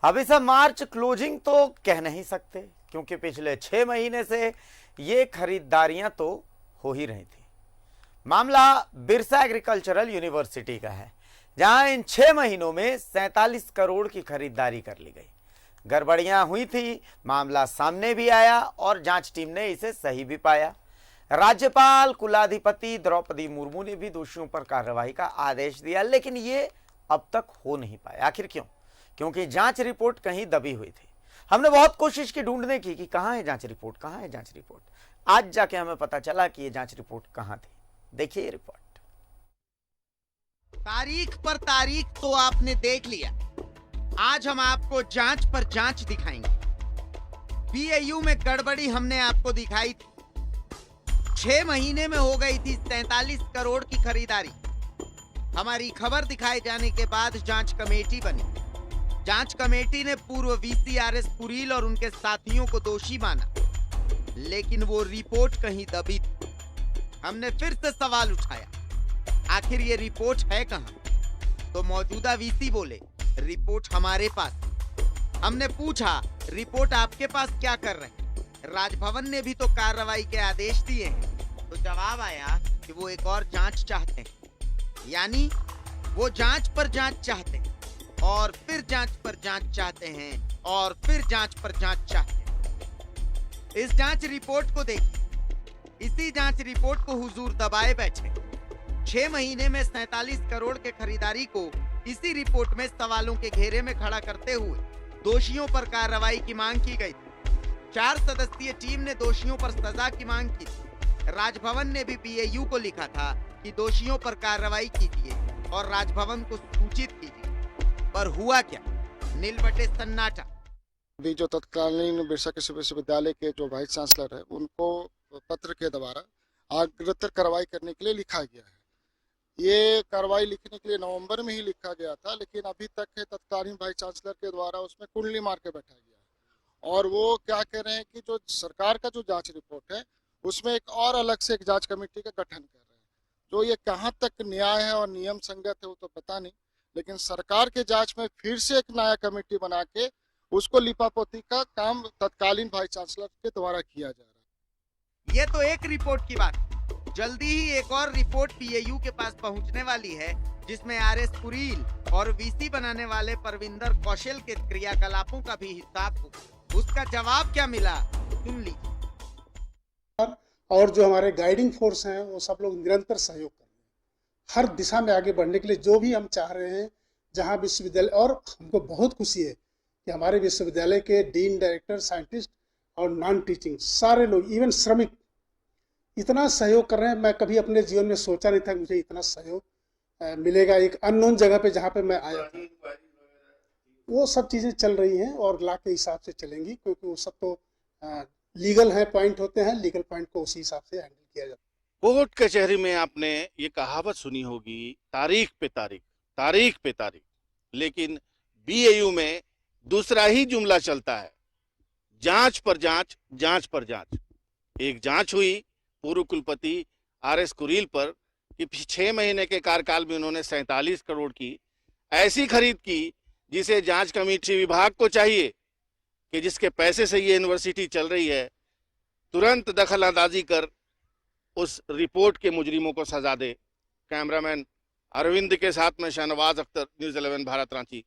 अब इसे मार्च क्लोजिंग तो कह नहीं सकते, क्योंकि पिछले 6 महीने से ये खरीदारियां तो हो ही रही थी। मामला बिरसा एग्रीकल्चरल यूनिवर्सिटी का है, जहां इन 6 महीनों में 47 करोड़ की खरीदारी कर ली गई। गड़बड़ियां हुई थी, मामला सामने भी आया और जांच टीम ने इसे सही भी पाया। राज्यपाल कुलाधिपति द्रौपदी मुर्मू ने भी दोषियों पर कार्रवाई का आदेश दिया, लेकिन ये अब तक हो नहीं पाया। आखिर क्यों? क्योंकि जांच रिपोर्ट कहीं दबी हुई थी। हमने बहुत कोशिश की ढूंढने की कि कहां है जांच रिपोर्ट, कहां है जांच रिपोर्ट। आज जाके हमें पता चला कि ये जांच रिपोर्ट कहां थी। देखिए रिपोर्ट। तारीख पर तारीख तो आपने देख लिया। आज हम आपको जांच पर जांच दिखाएंगे। बीएयू में गड़बड़ी हमने आपको दिखाई थी। 6 महीने में हो गई थी 47 करोड़ की खरीदारी। हमारी खबर दिखाए जाने के बाद जांच कमेटी बनी। जांच कमेटी ने पूर्व वीसी आरएस कुरील और उनके साथियों को दोषी माना, लेकिन वो रिपोर्ट कहीं दबी थी। हमने फिर से सवाल उठाया, आखिर ये रिपोर्ट है कहां? तो मौजूदा वीसी बोले, रिपोर्ट हमारे पास। हमने पूछा, रिपोर्ट आपके पास क्या कर रहे हैं? राजभवन ने भी तो कार्रवाई के आदेश दिए हैं। तो जवाब आया कि वो एक और जांच चाहते हैं, यानी वो जांच पर जांच चाहते हैं और फिर जांच पर जांच चाहते हैं और फिर जांच पर जांच चाहते हैं। इस जांच रिपोर्ट को देखिए। इसी जांच रिपोर्ट को हुजूर दबाए बैठे। 6 महीने में 47 करोड़ के खरीदारी को इसी रिपोर्ट में सवालों के घेरे में खड़ा करते हुए दोषियों पर कार्रवाई की मांग की गई थी। 4 सदस्यीय टीम ने दोषियों पर सजा की मांग की थी। राजभवन ने भी बीएयू को लिखा था कि दोषियों पर कार्रवाई कीजिए और राजभवन को सूचित कीजिए। पर हुआ क्या? नीलबटे सन्नाटा। अभी जो तत्कालीन बिरसा कृषि विश्वविद्यालय के जो वाइस चांसलर है, उनको पत्र के द्वारा अग्रतर कार्रवाई करने के लिए लिखा गया है। ये कार्रवाई लिखने के लिए नवंबर में ही लिखा गया था, लेकिन अभी तक है तत्कालीन वाइस चांसलर के द्वारा उसमें कुंडली मार के बैठा गया है। और वो क्या कह रहे हैं कि जो सरकार का जो जांच रिपोर्ट है, उसमें एक और अलग से एक जांच कमेटी का गठन कर रहे हैं। जो ये कहाँ तक न्याय है और नियम संगत है वो तो पता नहीं, लेकिन सरकार के जांच में फिर से एक नया कमेटी बना के उसको लिपापोती का काम तत्कालीन वाइस चांसलर के द्वारा किया जा रहा है। ये तो एक रिपोर्ट की बात। जल्दी ही एक और रिपोर्ट बीएयू के पास पहुंचने वाली है, जिसमें आरएस कुरील और वीसी बनाने वाले परविंदर कौशल के क्रियाकलापों का भी हिसाब होगा। उसका जवाब क्या मिला, सुन लीजिए। और जो हमारे गाइडिंग फोर्स हैं, वो सब लोग निरंतर सहयोग कर रहे हैं हर दिशा में आगे बढ़ने के लिए। जो भी हम चाह रहे हैं, जहां विश्वविद्यालय, और हमको बहुत खुशी है कि हमारे विश्वविद्यालय के डीन, डायरेक्टर, साइंटिस्ट और नॉन टीचिंग सारे लोग, इवन श्रमिक, इतना सहयोग कर रहे हैं। मैं कभी अपने जीवन में सोचा नहीं था मुझे इतना सहयोग मिलेगा एक अननोन जगह पे जहाँ पे मैं आया था। वो सब चीज़ें चल रही हैं और ला के हिसाब से चलेंगी, क्योंकि वो सब तो लीगल है, पॉइंट होते हैं, लीगल पॉइंट को उसी हिसाब से हैंडल किया जाता है। कोर्ट कचहरी में आपने ये कहावत सुनी होगी, तारीख पे तारीख, तारीख पे तारीख। लेकिन बीएयू में दूसरा ही जुमला चलता है, जांच पर जांच, जांच पर जांच। एक जांच हुई पूर्व कुलपति आरएस कुरील पर कि 6 महीने के कार्यकाल में उन्होंने 47 करोड़ की ऐसी खरीद की जिसे जांच कमेटी विभाग को चाहिए कि जिसके पैसे से ये यूनिवर्सिटी चल रही है, तुरंत दखल अंदाजी कर उस रिपोर्ट के मुजरिमों को सजा दे। कैमरामैन अरविंद के साथ में शाहनवाज अख्तर, न्यूज़ 11 भारत, रांची।